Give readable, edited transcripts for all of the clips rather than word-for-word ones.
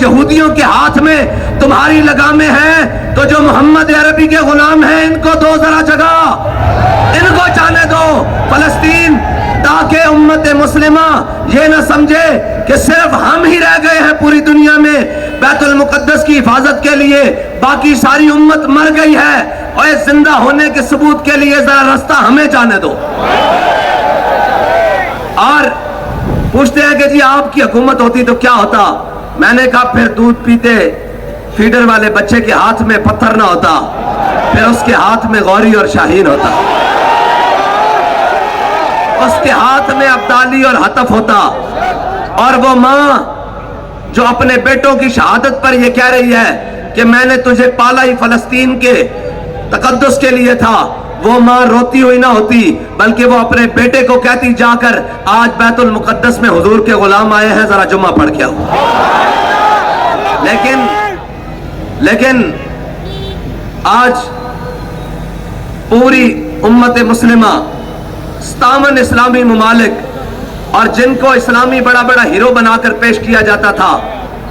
یہودیوں کے ہاتھ میں تمہاری لگامیں ہیں تو جو محمد عربی کے غلام ہیں ان کو دو ذرا جگہ، ان کو جانے دو فلسطین، تاکہ امت مسلمہ یہ نہ سمجھے کہ صرف ہم ہی رہ گئے ہیں پوری دنیا میں بیت المقدس کی حفاظت کے لیے، باقی ساری امت مر گئی ہے، اور اس زندہ ہونے کے ثبوت کے لیے ذرا راستہ ہمیں جانے دو۔ اور پوچھتے ہیں کہ جی آپ کی حکومت ہوتی تو کیا ہوتا؟ میں نے کہا پھر دودھ پیتے فیڈر والے بچے کے ہاتھ میں پتھر نہ ہوتا، پھر اس کے ہاتھ میں غوری اور شاہین ہوتا، اس کے ہاتھ میں ابدالی اور حتف ہوتا، اور وہ ماں جو اپنے بیٹوں کی شہادت پر یہ کہہ رہی ہے کہ میں نے تجھے پالا ہی فلسطین کے تقدس کے لیے تھا، وہ ماں روتی ہوئی نہ ہوتی بلکہ وہ اپنے بیٹے کو کہتی جا کر آج بیت المقدس میں حضور کے غلام آئے ہیں، ذرا جمعہ پڑھ کے آؤ۔ لیکن آج پوری امت مسلمہ 57 اسلامی ممالک اور جن کو اسلامی بڑا بڑا ہیرو بنا کر پیش کیا جاتا تھا،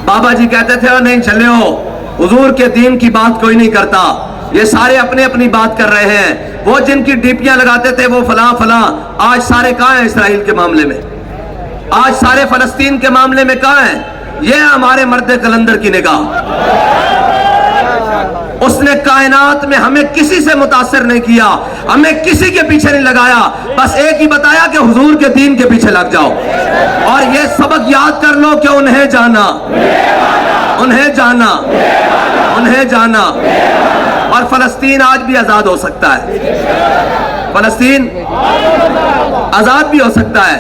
بابا جی کہتے تھے نہیں چلے ہو، حضور کے دین کی بات کوئی نہیں کرتا، یہ سارے اپنے اپنی بات کر رہے ہیں، وہ جن کی ڈیپیاں لگاتے تھے وہ فلاں فلاں، آج سارے کہاں ہیں اسرائیل کے معاملے میں؟ آج سارے فلسطین کے معاملے میں کہاں ہیں؟ یہ ہمارے مرد قلندر کی نگاہ۔ اس نے کائنات میں ہمیں کسی سے متاثر نہیں کیا، ہمیں کسی کے پیچھے نہیں لگایا، بس ایک ہی بتایا کہ حضور کے دین کے پیچھے لگ جاؤ، اور یہ سبق یاد کر لو کہ انہیں جانا، انہیں جانا، انہیں جانا، اور فلسطین آج بھی آزاد ہو سکتا ہے، فلسطین آزاد بھی ہو سکتا ہے،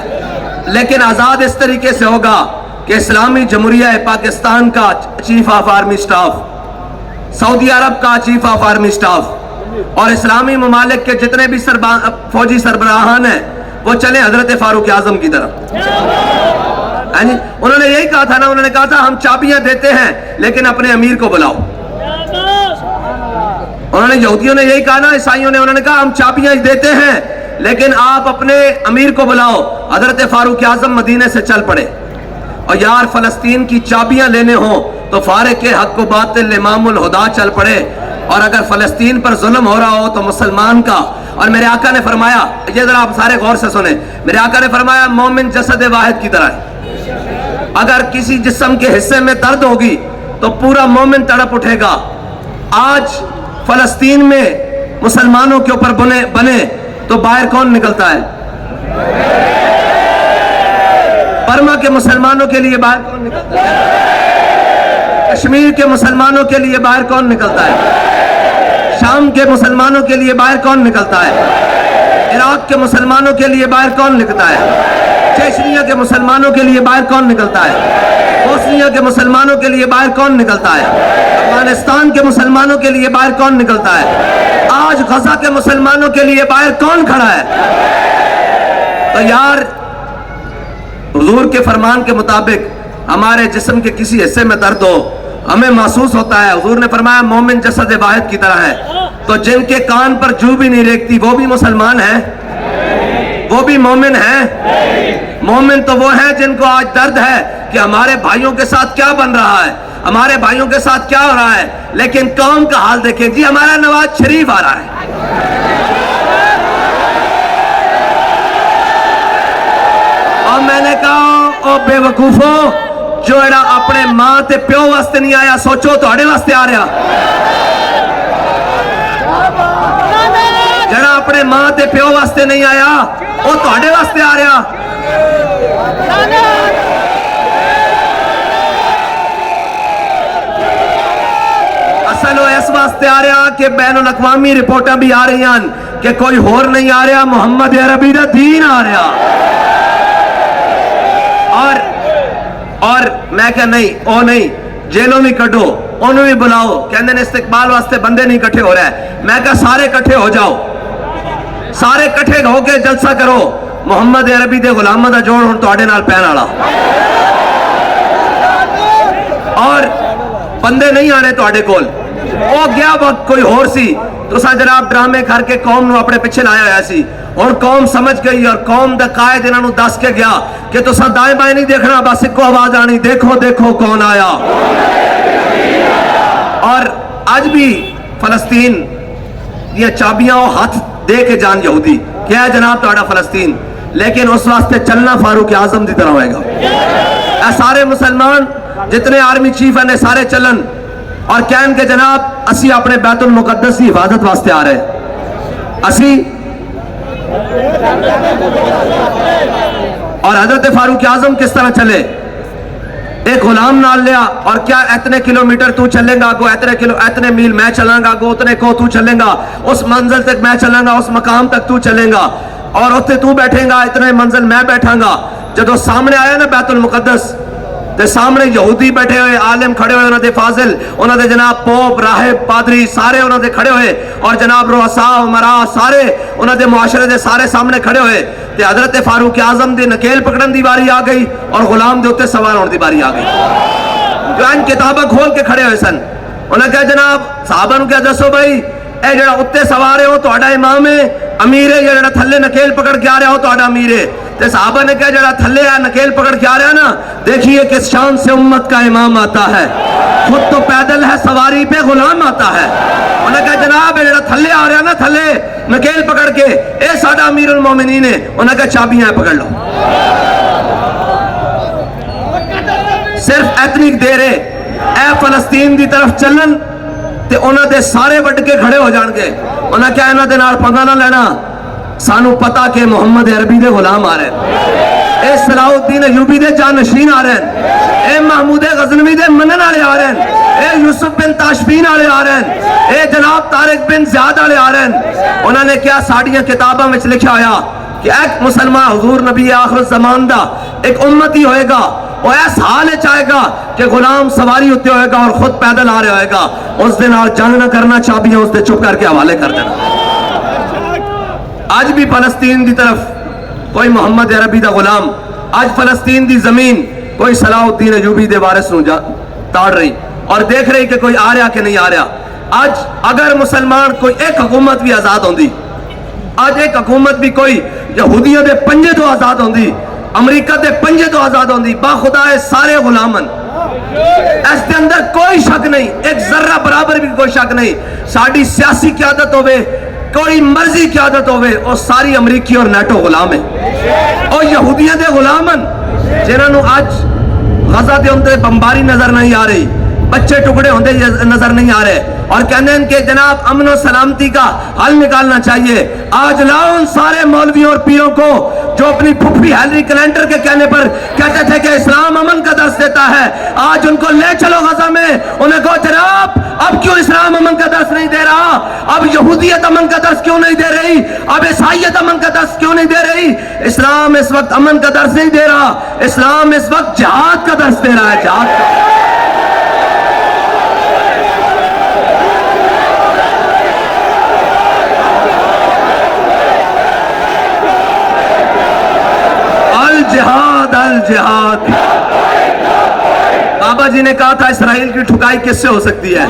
لیکن آزاد اس طریقے سے ہوگا کہ اسلامی جمہوریہ پاکستان کا چیف آف آرمی سٹاف، سعودی عرب کا چیف آف آرمی سٹاف اور اسلامی ممالک کے جتنے بھی فوجی سربراہان ہیں وہ چلیں حضرت فاروق اعظم کی طرف۔ انہوں نے یہی کہا تھا نا، انہوں نے کہا تھا ہم چابیاں دیتے ہیں لیکن اپنے امیر کو بلاؤ۔ انہوں نے یہودیوں نے یہی کہا نا، عیسائیوں نے، انہوں نے کہا ہم چابیاں دیتے ہیں لیکن آپ اپنے امیر کو بلاؤ۔ حضرت فاروق اعظم مدینے سے چل پڑے، اور یار فلسطین کی چابیاں لینے ہوں تو فارق کے حق و باطل امام الہدا چل پڑے، اور اگر فلسطین پر ظلم ہو رہا ہو تو مسلمان کا، اور میرے آقا نے فرمایا، یہ ذرا آپ سارے غور سے سنیں، میرے آقا نے فرمایا مومن جسد واحد کی طرح ہے، اگر کسی جسم کے حصے میں درد ہوگی تو پورا مومن تڑپ اٹھے گا۔ آج فلسطین میں مسلمانوں کے اوپر بنے تو باہر کون نکلتا ہے؟ برما کے مسلمانوں کے لیے باہر کون نکلتا ہے؟ کشمیر کے مسلمانوں کے لیے باہر کون نکلتا ہے؟ شام کے مسلمانوں کے لیے باہر کون نکلتا ہے؟ عراق کے مسلمانوں کے لیے باہر کون نکلتا ہے؟ چیچنیا کے مسلمانوں کے لیے باہر کون نکلتا ہے؟ بوسنیا کے مسلمانوں کے لیے باہر کون نکلتا ہے؟ افغانستان کے مسلمانوں کے لیے باہر کون نکلتا ہے؟ آج غزہ کے مسلمانوں کے لیے باہر کون کھڑا ہے؟ تو یار حضور کے فرمان کے مطابق ہمارے جسم کے کسی حصے میں درد ہو، ہمیں محسوس ہوتا ہے، حضور نے فرمایا مومن جسد واحد کی طرح ہے، تو جن کے کان پر جو بھی نہیں ریکتی وہ بھی مسلمان ہیں، وہ بھی مومن ہیں۔ مومن تو وہ ہیں جن کو آج درد ہے کہ ہمارے بھائیوں کے ساتھ کیا بن رہا ہے، ہمارے بھائیوں کے ساتھ کیا ہو رہا ہے، لیکن قوم کا حال دیکھیں جی، ہمارا نواز شریف آ رہا ہے، اور میں نے کہا او بے وقوفو، جو ایڈا اپنے ماں تے پیو واسطے نہیں آیا، سوچو تو اڑے واسطے آ رہا، جڑا اپنے ماں تے پیو واسطے نہیں آیا وہ تو اڑے واسطے آ رہا۔ اصل وہ اس واسطے آ رہا کہ بین الاقوامی رپورٹاں بھی آ رہی ہیں کہ کوئی ہور نہیں آ رہا، محمد عربی دا دین آ رہا، اور میں کہا نہیں، او نہیں، جیلوں بھی کٹو، انہوں بھی بلاؤ، کہنے نے استقبال واسطے بندے نہیں کٹھے ہو رہے ہیں، میں کہا سارے کٹھے ہو جاؤ، سارے کٹھے ہو کے جلسہ کرو، محمد عربی دے غلامہ دا جوڑ ہن تواڈے نال پین والا، اور بندے نہیں آنے تواڈے کول، او گیا وقت کوئی ہور سی، تساں جناب ڈرامے کر کے قوم نو اپنے پیچھے لایا ہوا سی، اور قوم سمجھ گئی اور قوم دا قائد انہوں دس کے گیا کہ تو سا دائیں بائیں نہیں دیکھنا, بس ایک کو آواز آنی, دیکھو دیکھو کون آیا. اور آج بھی فلسطین یہ چابیاں ہاتھ دے کے جان یہودی کیا ہے جناب تہاڈا فلسطین, لیکن اس واسطے چلنا فاروق اعظم دی طرح ہوئے گا. اے سارے مسلمان جتنے آرمی چیف ہیں سارے چلن اور کہن کہ جناب اسی اپنے بیت المقدس کی حفاظت واسطے آ رہے ہیں. اسی اور حضرت فاروق اعظم کس طرح چلے, ایک غلام نال لیا اور کیا اتنے کلومیٹر تو چلیں گا گو, اتنے میل میں چلیں گا گو, اتنے کو تو چلیں گا, اس منزل تک میں چلیں گا, اس مقام تک تو چلیں گا, اور اتنے تو بیٹھیں گا, اتنے منزل میں بیٹھاں گا. جدو سامنے آیا نا بیت المقدس تے سامنے یہودی بیٹھے ہوئے, عالم کھڑے ہوئے, انہوں دے فاضل, انہوں دے جناب پوپ, راہب, پادری سارے انہوں دے کھڑے ہوئے, اور جناب رؤساء عمراء سارے انہوں دے معاشرے دے سارے سامنے کھڑے ہوئے. تے حضرت فاروق اعظم دی نکیل پکڑن دی باری آ گئی اور غلام دے اوتے سوار ہونے دی باری آ گئی. جو ان کتاباں کھول کے کھڑے ہوئے سن, انہوں نے کہا جناب صحابہ نو کیا دسو بھائی اے جڑا اوتے سوار ہے وہ تہاڈا امام ہے, امیر ہے, یا جڑا تھلے نکیل پکڑ کے آ رہا ہو تہاڈا امیر ہے. تے صحابہ نے کہا جڑا تھلے ہے نکیل پکڑ کے آ رہا ہے نا, دیکھیے کس شان سے امت کا امام آتا ہے, خود تو پیدل ہے, سواری پہ غلام آتا ہے. انہوں نے کہا جناب جڑا تھلے آ رہا ہے نا, تھلے نکیل پکڑ کے, اے ساڈا امیر المومنین ہے. انہوں نے کہا چابیاں پکڑ لو. صرف اتنی دیر ہے اے فلسطین دی طرف چلن تے انہوں دے سارے وڈ کے کھڑے ہو جان گے. انہوں نے کہا انہوں دے نال پنگا نہ لینا, سانو پتا کہ محمد عربی دے غلام آ رہے ہیں, اے صلاح الدین ایوبی دے جانشین آ رہے ہیں, اے محمود غزنوی دے منن والے آ رہے ہیں, اے یوسف بن تاشفین والے آ رہے ہیں, اے جناب طارق بن زیاد والے آ رہے ہیں. انہوں نے کیا ساڑیاں کتاباں میں لکھا ہویا کہ ایک مسلمان حضور نبی آخر الزمان دا ایک امتی ہوئے گا, وہ ایس حال چاہے گا کہ غلام سواری ہوتے ہوئے گا اور خود پیدل آ رہے ہوئے گا, اس دن آج جنگ نہ کرنا, چابیاں اس دے چپ کر کے حوالے کر دینا. آج بھی فلسطین دی طرف کوئی محمد عربی دا غلام, آج فلسطین دی زمین کوئی صلاح الدین ایوبی دے وارث نو تاڑ رہی اور دیکھ رہی کہ کوئی آ رہا کہ نہیں آ رہا. آج اگر مسلمان کوئی ایک حکومت بھی آزاد ہوندی, آج ایک حکومت بھی کوئی یہودیوں دے پنجے تو آزاد ہوندی, امریکہ دے پنجے تو آزاد ہوندی, باخدا ہے سارے غلامن, اس دے اندر کوئی شک نہیں, ایک ذرہ برابر بھی کوئی شک نہیں. ساڑی سیاسی قیادت ہوئے, کوئی مرضی قیادت ہوئے, اور ساری امریکی اور نیٹو غلام ہیں, اور یہودیاں دے غلامن جنہوں نے آج غزہ دے اندر بمباری نظر نہیں آ رہی, بچے ٹکڑے ہوندے نظر نہیں آ رہے, اور کہنے ہیں کہ جناب امن و سلامتی کا حل نکالنا چاہیے. آج لاؤ ان سارے مولویوں اور پیروں کو جو اپنی پھپھی ہیلری کلنٹر کے کہنے پر کہتے تھے کہ اسلام امن کا درس دیتا ہے, آج ان کو لے چلو غزہ میں, انہیں کہو جناب اب کیوں اسلام امن کا درس نہیں دے رہا, اب یہودیت امن کا درس کیوں نہیں دے رہی, اب عیسائیت امن کا درس کیوں نہیں دے رہی. اسلام اس وقت امن کا درس نہیں دے رہا, اسلام اس وقت جہاد کا درس دے رہا ہے, جہاد کا. الجہاد الجہاد. بابا جی نے کہا تھا اسرائیل کی ٹھکائی کس سے ہو سکتی ہے,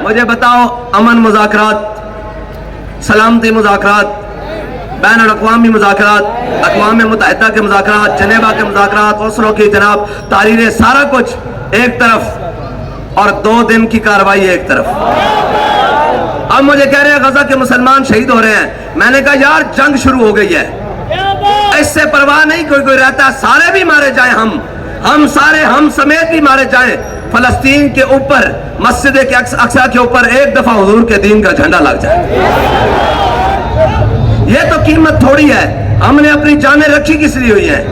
مجھے بتاؤ. امن مذاکرات, سلامتی مذاکرات, بین الاقوامی مذاکرات, اقوام متحدہ کے مذاکرات, جنیوا کے مذاکرات, اوسلو کی جناب تحریریں, سارا کچھ ایک طرف اور 2 دن کی کاروائی ایک طرف. اب مجھے کہہ رہے ہیں غزہ کے مسلمان شہید ہو رہے ہیں. میں نے کہا یار جنگ شروع ہو گئی ہے, اس سے پرواہ نہیں کوئی رہتا, سارے بھی مارے جائیں, ہم سارے, ہم سمیت بھی مارے جائیں. فلسطین کے اوپر, مسجد اقصی کے اوپر ایک دفعہ حضور کے دین کا جھنڈا لگ جائے, یہ تو قیمت تھوڑی ہے. ہم نے اپنی جانیں رکھی کس لیے ہوئی ہیں,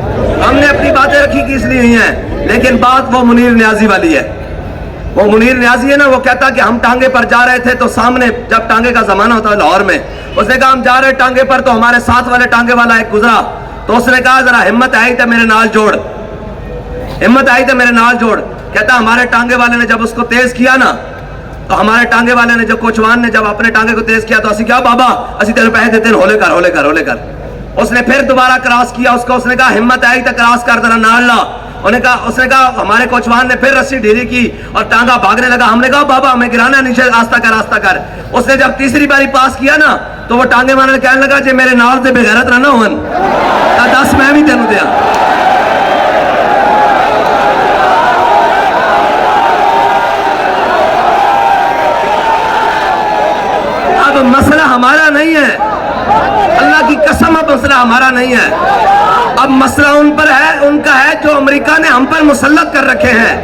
ہم نے اپنی باتیں رکھی کس لیے ہوئی ہیں. لیکن بات وہ منیر نیازی والی ہے. وہ منیر نیازی ہے نا, وہ کہتا کہ ہم ٹانگے پر جا رہے تھے تو سامنے جب ٹانگے کا زمانہ ہوتا ہے لاہور میں, اس نے کہا ہم جا رہے ٹانگے پر تو ہمارے ساتھ والے ٹانگے والا ایک گزرا, تو اس نے کہا ذرا ہمت آئی تو میرے نال جوڑ, ہمت آئی تو میرے نال جوڑ. کہتا ہمارے ٹانگے والے نے جب اس کو تیز کیا نا, تو ہمارے ٹانگے والے نے, جب کوچوان نے جب اپنے ٹانگے کو تیز کیا تو اسی کیا بابا اسی تیرے پیسے دیتے ہیں, ہولے کر ہولے کر ہولے کر. اس نے پھر دوبارہ کراس کیا اس کو, اس نے کہا ہمت آئی تو کراس کر, ذرا نال لا. اس نے کہا ہمارے کوچوان نے پھر رسی ڈھیلی کی اور ٹانگا بھاگنے لگا. ہم نے کہا بابا ہمیں گرانا نیچے, آستہ کر آستہ کر. اس نے جب تیسری باری پاس کیا نا تو وہ ٹانگے مارنے کہنے لگا جی میرے نال دے بغیرت نہ ہون تا دس میں بھی تینوں دیا. اب مسئلہ ہمارا نہیں ہے, اللہ کی قسم اب مسئلہ ہمارا نہیں ہے, اب مسئلہ ان پر ہے, ان کا ہے جو امریکہ نے ہم پر مسلط کر رکھے ہیں.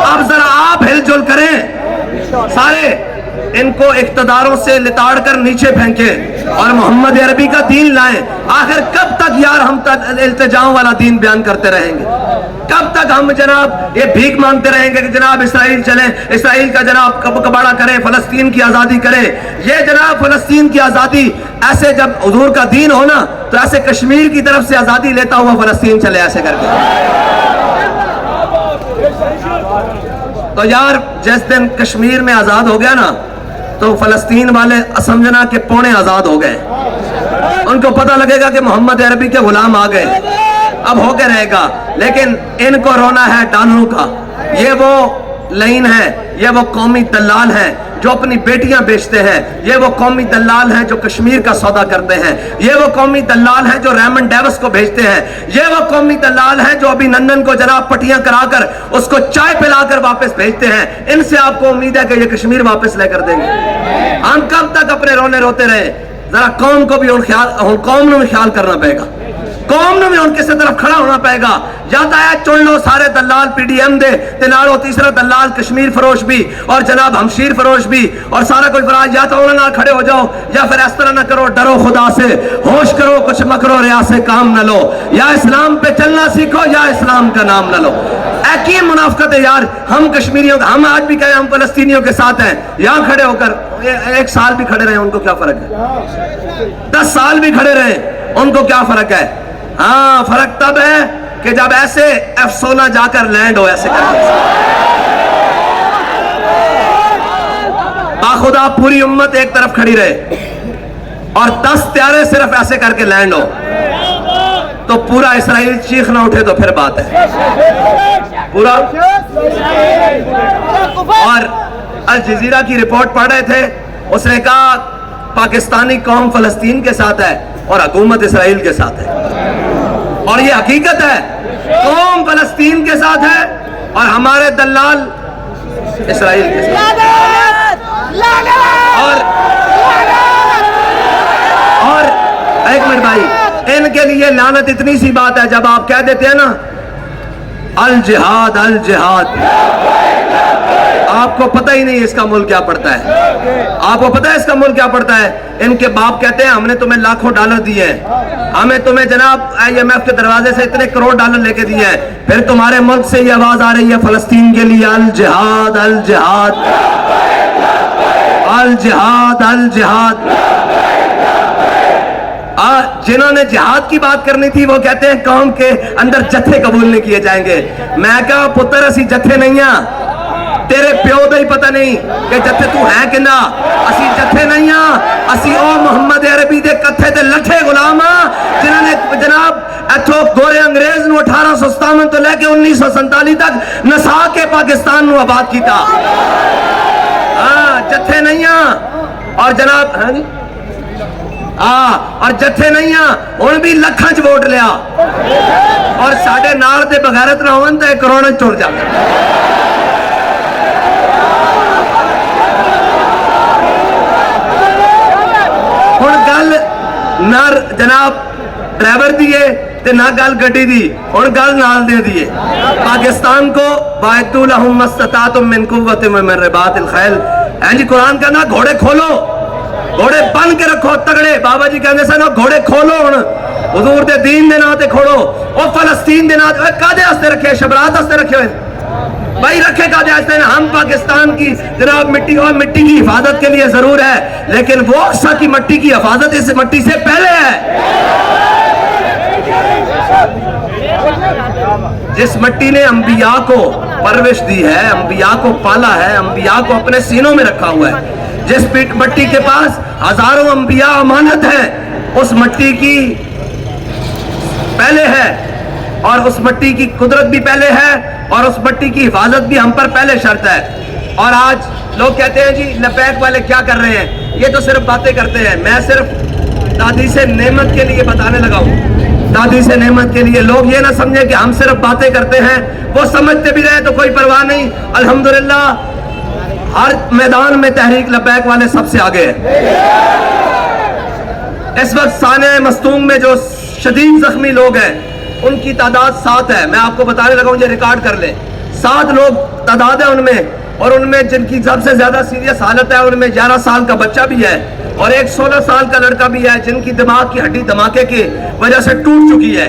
اب ذرا آپ ہل جل کریں, سارے ان کو اقتداروں سے لتاڑ کر نیچے پھینکیں اور محمد عربی کا دین لائیں. آخر کب تک یار ہم التجاؤں والا دین بیان کرتے رہیں گے؟ کب تک ہم جناب یہ بھیک مانگتے رہیں گے کہ جناب اسرائیل چلیں, اسرائیل کا جناب کباڑہ کریں, فلسطین کی آزادی کریں. یہ جناب فلسطین کی آزادی ایسے جب حضور کا دین ہونا تو ایسے کشمیر کی طرف سے آزادی لیتا ہوا فلسطین چلے ایسے کر کے. تو یار جس دن کشمیر میں آزاد ہو گیا نا تو فلسطین والے سمجھنا کہ پونے آزاد ہو گئے, ان کو پتہ لگے گا کہ محمد عربی کے غلام آ گئے, اب ہو کے رہے گا. لیکن ان کو رونا ہے ڈانوں کا. یہ وہ لائن ہے, یہ وہ قومی دلال ہیں جو اپنی بیٹیاں بیچتے ہیں, یہ وہ قومی دلال ہیں جو کشمیر کا سودا کرتے ہیں, یہ وہ قومی دلال ہیں جو ریمنڈ ڈیوس کو بھیجتے ہیں, یہ وہ قومی دلال ہیں جو ابھی نندن کو جناب پٹیاں کرا کر اس کو چائے پلا کر واپس بھیجتے ہیں. ان سے آپ کو امید ہے کہ یہ کشمیر واپس لے کر دیں گے. ہم کب تک اپنے رونے روتے رہے؟ ذرا قوم کو بھی قوم نے بھی خیال کرنا پڑے گا, قوم نے بھی ان کے طرف کھڑا ہونا پائے گا. یا تو ہے چن لو سارے دلال پی ڈی ایم دے تے نالو تیسرا دلال کشمیر فروش بھی اور جناب ہمشیر فروش بھی اور سارا کچھ فراج, یا تو انہوں نہ کھڑے ہو جاؤ یا پھر اس طرح نہ کرو, ڈرو خدا سے, ہوش کرو, کچھ مکرو ریا سے کام نہ لو, یا اسلام پہ چلنا سیکھو یا اسلام کا نام نہ لو. ایک منافقت ہے یار. ہم کشمیریوں ہم آج بھی کہیں ہم فلسطینیوں کے ساتھ ہیں, یہاں کھڑے ہو کر 1 سال بھی کھڑے رہے ان کو کیا فرق ہے؟ 10 سال بھی کھڑے رہے ان کو کیا فرق ہے؟ ہاں فرق تب ہے کہ جب ایسے F-16 جا کر لینڈ ہو ایسے کر کے. باخدا پوری امت ایک طرف کھڑی رہے اور 10 طیارے صرف ایسے کر کے لینڈ ہو تو پورا اسرائیل چیخ نہ اٹھے تو پھر بات ہے پورا. اور الجزیرہ کی رپورٹ پڑھ رہے تھے, اس نے کہا پاکستانی قوم فلسطین کے ساتھ ہے اور حکومت اسرائیل کے ساتھ ہے, اور یہ حقیقت ہے. قوم فلسطین کے ساتھ ہے اور ہمارے دلال اسرائیل کے ساتھ. اور ایک منٹ بھائی, ان کے لیے لعنت اتنی سی بات ہے جب آپ کہہ دیتے ہیں نا الجہاد الجہاد, آپ کو پتہ ہی نہیں اس کا مول کیا پڑتا ہے. آپ کو پتہ ہے اس کا مول کیا پڑتا ہے؟ ان کے باپ کہتے ہیں ہم نے تمہیں لاکھوں ڈالر دیے ہیں, ہمیں تمہیں جناب IMF کے دروازے سے اتنے کروڑ ڈالر لے کے دیے ہیں, پھر تمہارے ملک سے یہ آواز آ رہی ہے فلسطین کے لیے الجہاد الجہاد الجہاد الجہاد. جنہوں نے جہاد کی بات کرنی تھی وہ کہتے ہیں قوم کے اندر جتھے قبول نہیں کیے جائیں گے. میں کہا پتر اسی جتھے نہیں ہیں, تیرے پیو دا ہی پتہ نہیں کہ جتھے تو ہے کہ نہ. اسی جتھے نہیں ہیں, اسی او محمد عربی دے کتھے تے لٹھے غلام ہاں جنہوں نے جناب ایتھو گورے انگریز نو 1857 تو لے کے 1947 تک نسا کے پاکستان نو آباد کیتا. ہاں جتھے نہیں ہیں اور جناب اور جتھے نہیں ہیں ان بھی لکھاں چ ووٹ لیا اور ساڑھے نال دے بغیرت نہ ہون تے کروڑاں چڑ جاتے. ہن گل نہ جناب ڈرائیور دیے تے نہ گل گڈی دی, ہن گل نال دے دیے. پاکستان کو وَاعِدُّوا لَهُم مَّا اسْتَطَعْتُم مِّن قُوَّةٍ وَمِن رِّبَاطِ الْخَيْلِ. جی قرآن کہنا گھوڑے کھولو, گھوڑے بن کے رکھو تگڑے. بابا جی کہنے سے نا گھوڑے کھولو, ہن حضور دے دین دے نا تے کھولو. او فلسطین دے نا کادے واسطے رکھے؟ شبرات واسطے رکھے ہوئے بھائی, رکھے کادے واسطے؟ ہم پاکستان کی جناب مٹی اور مٹی کی حفاظت کے لیے ضرور ہے, لیکن وہ اقصی کی مٹی کی حفاظت اس مٹی سے پہلے ہے. جس مٹی نے انبیاء کو پرورش دی ہے, انبیاء کو پالا ہے, انبیاء کو اپنے سینوں میں رکھا ہوا ہے, جس مٹی کے پاس ہزاروں انبیاء امانت ہے, اس مٹی کی پہلے ہے اور اس مٹی کی قدرت بھی پہلے ہے اور اس مٹی کی حفاظت بھی ہم پر پہلے شرط ہے. اور آج لوگ کہتے ہیں جی لبیک والے کیا کر رہے ہیں, یہ تو صرف باتیں کرتے ہیں. میں صرف دادی سے نعمت کے لیے بتانے لگا ہوں, دادی سے نعمت کے لیے. لوگ یہ نہ سمجھیں کہ ہم صرف باتیں کرتے ہیں, وہ سمجھتے بھی رہے تو کوئی پرواہ نہیں. الحمدللہ ہر میدان میں تحریک لبیک والے سب سے آگے ہیں. اس وقت سانحہ مستونگ میں جو شدید زخمی لوگ ہیں ان کی تعداد 7 ہے. میں آپ کو بتانے لگا ہوں, یہ ریکارڈ کر لیں. 7 لوگ تعداد ہے ان میں, اور ان میں جن کی سب سے زیادہ سیریس حالت ہے ان میں 11 سال کا بچہ بھی ہے اور ایک 16 سال کا لڑکا بھی ہے جن کی دماغ کی ہڈی دھماکے کی وجہ سے ٹوٹ چکی ہے.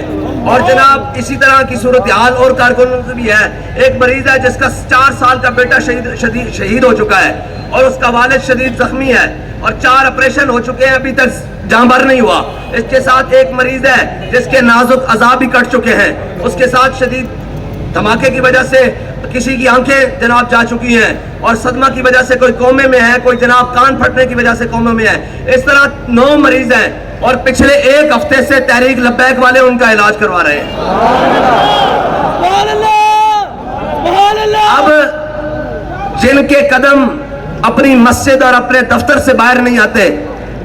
اور جناب اسی طرح کی صورتحال اور کارکنوں سے بھی ہے. ایک مریض ہے جس کا 4 سال کا بیٹا شہید ہو چکا ہے اور اس کا والد شدید زخمی ہے اور 4 آپریشن ہو چکے ہیں, ابھی تک جاں بھر نہیں ہوا. اس کے ساتھ ایک مریض ہے جس کے نازک اعضاء بھی کٹ چکے ہیں. اس کے ساتھ شدید دھماکے کی وجہ سے کسی کی آنکھیں جناب جا چکی ہیں اور صدمہ کی وجہ سے کوئی کومے میں ہے, کوئی جناب کان پھٹنے کی وجہ سے کومے میں ہے. اس طرح 9 مریض ہیں اور پچھلے 1 ہفتے سے تحریک لبیک والے ان کا علاج کروا رہے ہیں. اب جن کے قدم اپنی مسجد اور اپنے دفتر سے باہر نہیں آتے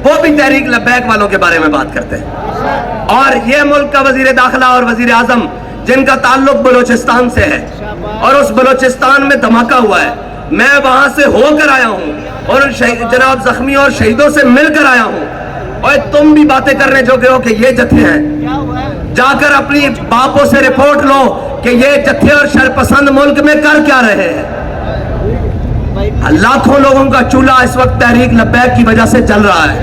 وہ بھی تحریک لبیک والوں کے بارے میں بات کرتے ہیں. اور یہ ملک کا وزیر داخلہ اور وزیر اعظم جن کا تعلق بلوچستان سے ہے اور اس بلوچستان میں دھماکہ ہوا ہے, میں وہاں سے ہو کر آیا ہوں اور جناب زخمیوں اور شہیدوں سے مل کر آیا ہوں. اور تم بھی باتیں کرنے جو گئے ہو کہ یہ جتھے ہیں, جا کر اپنی باپوں سے رپورٹ لو کہ یہ جتھے اور شرپسند ملک میں کر کیا رہے ہیں. لاکھوں لوگوں کا چولہا اس وقت تحریک لبیک کی وجہ سے جل رہا ہے.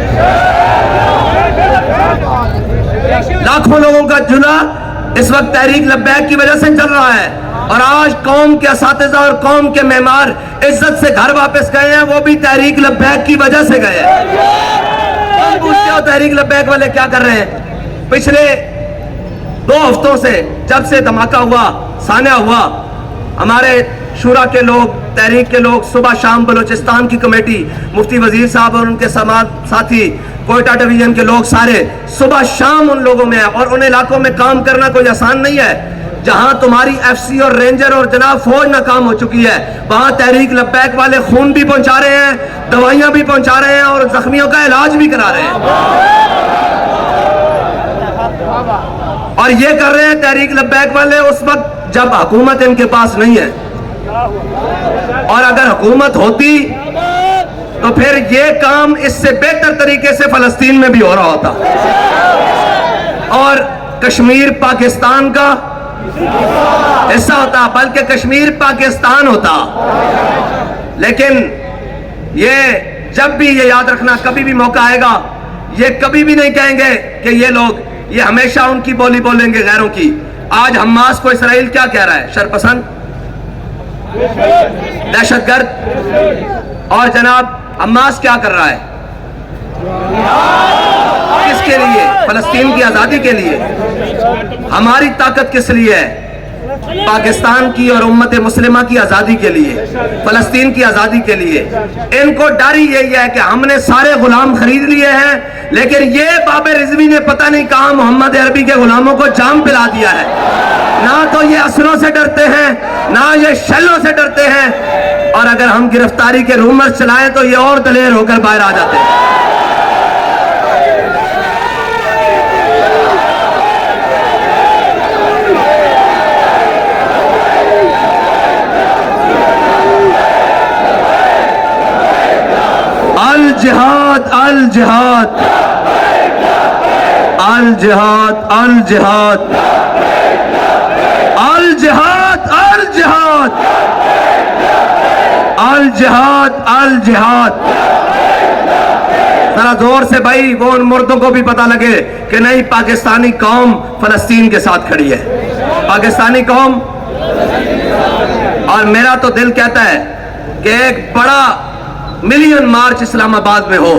لاکھوں لوگوں کا چولہا اس وقت تحریک لبیک کی وجہ سے چل رہا ہے. اور آج قوم کے اساتذہ اور قوم کے معمار عزت سے گھر واپس گئے ہیں, وہ بھی تحریک لبیک کی وجہ سے گئے ہیں. پوچھتے ہو تحریک لبیک والے کیا کر رہے ہیں؟ پچھلے 2 ہفتوں سے جب سے دھماکہ ہوا, سانحہ ہوا, ہمارے شورا کے لوگ, تحریک کے لوگ صبح شام بلوچستان کی کمیٹی, مفتی وزیر صاحب اور ان کے ساتھی کوئٹہ ڈویژن کے لوگ سارے صبح شام ان لوگوں میں ہیں. اور ان علاقوں میں کام کرنا کوئی آسان نہیں ہے جہاں تمہاری ایف سی اور رینجر اور جناب فوج ناکام ہو چکی ہے. وہاں تحریک لبیک والے خون بھی پہنچا رہے ہیں, دوائیاں بھی پہنچا رہے ہیں اور زخمیوں کا علاج بھی کرا رہے ہیں. اور یہ کر رہے ہیں تحریک لبیک والے اس وقت جب حکومت ان کے پاس نہیں ہے. اور اگر حکومت ہوتی تو پھر یہ کام اس سے بہتر طریقے سے فلسطین میں بھی ہو رہا ہوتا اور کشمیر پاکستان کا حصہ ہوتا, بلکہ کشمیر پاکستان ہوتا. لیکن یہ جب بھی یہ یاد رکھنا, کبھی بھی موقع آئے گا یہ کبھی بھی نہیں کہیں گے کہ یہ لوگ, یہ ہمیشہ ان کی بولی بولیں گے غیروں کی. آج حماس کو اسرائیل کیا کہہ رہا ہے؟ شرپسند, دہشت گرد. اور جناب حماس کیا کر رہا ہے؟ کس کے لیے؟ فلسطین کی آزادی کے لیے. ہماری طاقت کس لیے ہے؟ پاکستان کی اور امت مسلمہ کی آزادی کے لیے, فلسطین کی آزادی کے لیے. ان کو ڈر ہی یہی ہے کہ ہم نے سارے غلام خرید لیے ہیں, لیکن یہ باب رضوی نے پتہ نہیں کہاں محمد عربی کے غلاموں کو جام پلا دیا ہے. نہ تو یہ اسلوں سے ڈرتے ہیں, نہ یہ شلوں سے ڈرتے ہیں, اور اگر ہم گرفتاری کے رومرز چلائیں تو یہ اور دلیر ہو کر باہر آ جاتے ہیں. الجہاد الجہاد الجہاد الجہاد الجہاد الجہاد الجہاد الجہاد. ذرا زور سے بھائی, وہ ان مردوں کو بھی پتہ لگے کہ نہیں, پاکستانی قوم فلسطین کے ساتھ کھڑی ہے. پاکستانی قوم. اور میرا تو دل کہتا ہے کہ ایک بڑا ملین مارچ اسلام آباد میں ہو.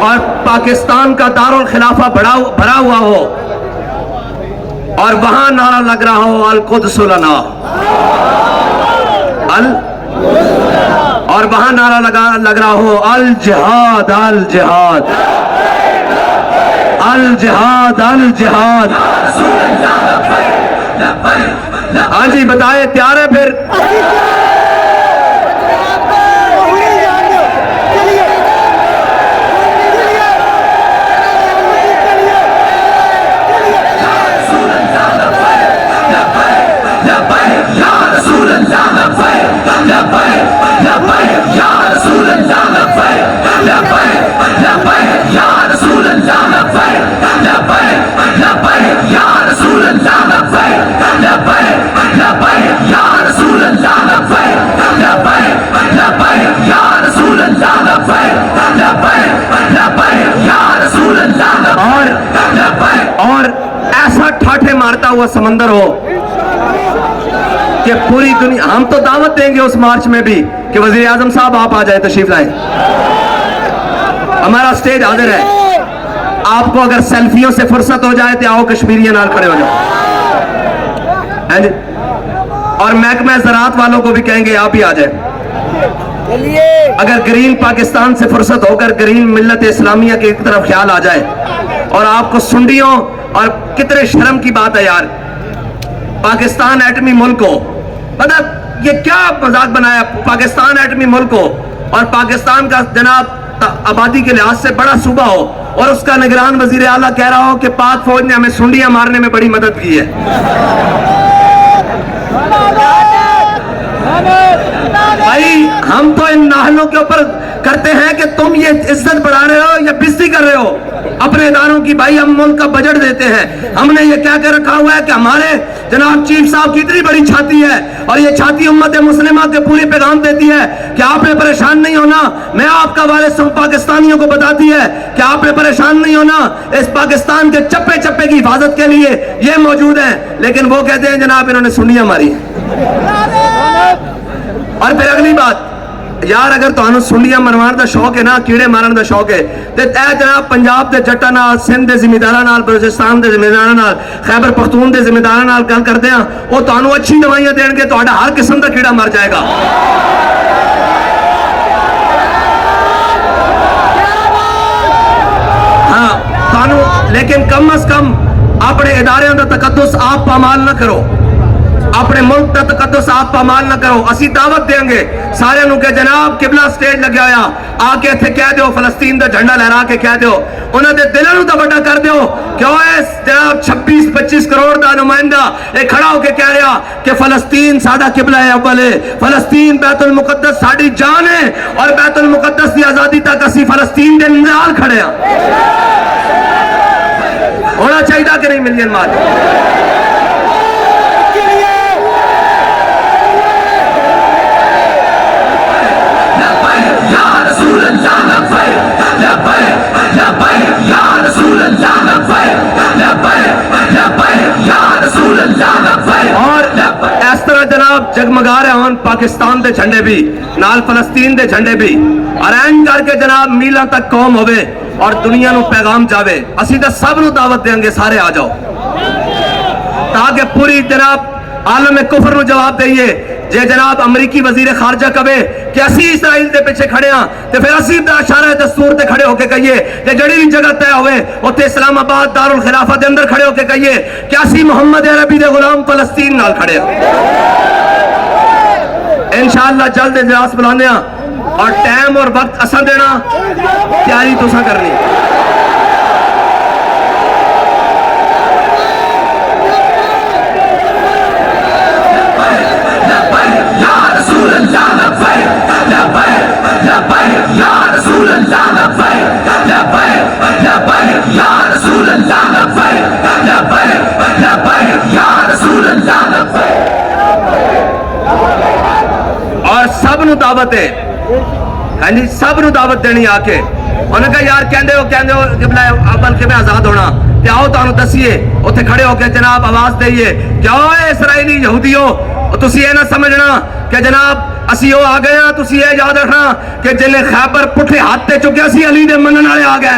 اور پاکستان کا دارالخلافہ بھرا ہوا ہو. اور وہاں نعرہ لگ رہا ہو القدس لنا، اور وہاں نعرہ لگ رہا ہو الجہاد الجہاد الجہاد الجہاد۔ ہاں جی بتائے تیار ہے پھر؟ اور ایسا ٹھاٹھے مارتا ہوا سمندر ہو کہ پوری دنیا، ہم تو دعوت دیں گے اس مارچ میں بھی کہ وزیر اعظم صاحب آپ آ جائے، تشریف لائیں، ہمارا سٹیج حاضر ہے۔ آپ کو اگر سیلفیوں سے فرصت ہو جائے تو آؤ کشمیریوں نال کھڑے ہو جاؤ، اور محکمہ زراعت والوں کو بھی کہیں گے آپ بھی آ جائیں۔ اگر گرین پاکستان سے فرصت ہو کر گرین ملت اسلامیہ کی طرف خیال آ جائے، اور آپ کو سنڈیوں، اور کتنے شرم کی بات ہے یار، پاکستان ایٹمی ملک ہو، مطلب یہ کیا مذاق بنایا، پاکستان ایٹمی ملک ہو اور پاکستان کا جناب آبادی کے لحاظ سے بڑا صوبہ ہو، اور اس کا نگران وزیر اعلیٰ کہہ رہا ہو کہ پاک فوج نے ہمیں سنڈیاں مارنے میں بڑی مدد کی ہے۔ بھائی ہم تو ان ناہلوں کے اوپر کرتے ہیں کہ تم یہ عزت بڑھا رہے ہو یا بزدلی کر رہے ہو اپنے اداروں کی۔ بھائی ہم ملک کا بجٹ دیتے ہیں، ہم نے یہ کہہ کے رکھا ہوا ہے کہ ہمارے جناب چیف صاحب کی اتنی بڑی چھاتی ہے، اور یہ چھاتی امت مسلمہ کے پورے پیغام دیتی ہے کہ آپ نے پریشان نہیں ہونا۔ میں آپ کا وارث ہوں، پاکستانیوں کو بتاتی ہے کہ آپ نے پریشان نہیں ہونا، اس پاکستان کے چپے چپے کی حفاظت کے لیے یہ موجود ہیں۔ لیکن وہ کہتے ہیں جناب انہوں نے سنیاں ماری۔ اور پھر اگلی بات، یار اگر تمہیں سنڈیاں مروان دا شوق ہے نا، کیڑے مارن دا شوق ہے، تے اے جناب پنجاب دے جٹاں نال، سندھ دے ذمہ نال، بلوچستان دے ذمہ نال، خیبر پختون دے ذمہ نال گل کردے ہاں، وہ تمہیں اچھی دوائیاں دین گے، تہاڈا ہر قسم دا کیڑا مر جائے گا۔ ہاں تمہیں، لیکن کم از کم اپنے اداریاں دا تقدس آپ پامال نہ کرو، اپنے ملک کا تقدس آپ پامال نہ کرو۔ اسی دعوت دیں گے سارے نو کہ جناب قبلہ سٹیج لگیا ہویا، آ کے اتنے کہہ دیو، فلسطین دا جھنڈا لہرا کے کہہ دیو، انہوں نے دلوں نو تا بڑا کر دیو کہ وہ جناب 26-25 کروڑ دا نمائندہ ایک کھڑا ہو کے کہہ رہا کہ فلسطین سادہ قبلہ ہے اول ہے، فلسطین بیت المقدس ساڑی جان ہے، اور بیت المقدس دی آزادی تک اسی فلسطین دے نال کھڑے ہیں۔ ہونا چاہیے کہ نہیں ملین مارچ؟ اور اس طرح جناب جگمگا رہے ہوں پاکستان دے جھنڈے بھی نال، فلسطین دے جھنڈے بھی، اور این کر کے جناب میلاں تک قوم ہوئے اور دنیا نو پیغام جاوے۔ اسی تے سب نو دعوت دیں گے سارے آ جاؤ، تاکہ پوری جناب عالم کفر نو جواب دئیے۔ جے جناب امریکی وزیر خارجہ کبے کہ اسی اسرائیل دے پیچھے کھڑے ہاں، تے پھر اسی اشارہ دستور تے کھڑے ہو کے کہیے کہ جڑی بھی جگہ طے ہوئے اوتھے اسلام آباد دارالخلافہ دے اندر کھڑے ہو کے کہیے کہ اسی محمد عربی دے غلام فلسطین نال کھڑے ہاں۔ انشاءاللہ جلد اجلاس بلانے ہاں، اور ٹائم اور وقت اساں دینا، تیاری تساں کرنی۔ اور سب نو دعوت ہے، ہاں جی سب نو دعوت دینی آ کے۔ انہوں نے کہا یار کہندے ہو قبلہ اول کے میں آزاد ہونا، تے آؤ تانوں دسیے، اتنے کھڑے ہو کے جناب آواز دئیے کہ آؤ اے اسرائیلی یہودیو، تسی یہ نہ سمجھنا کہ جناب اسی وہ آ گئے ہیں، تسی یہ یاد رکھنا کہ جنہیں خیبر پٹھے ہاتھ تے چکے اسی علی دے منن والے آ گئے۔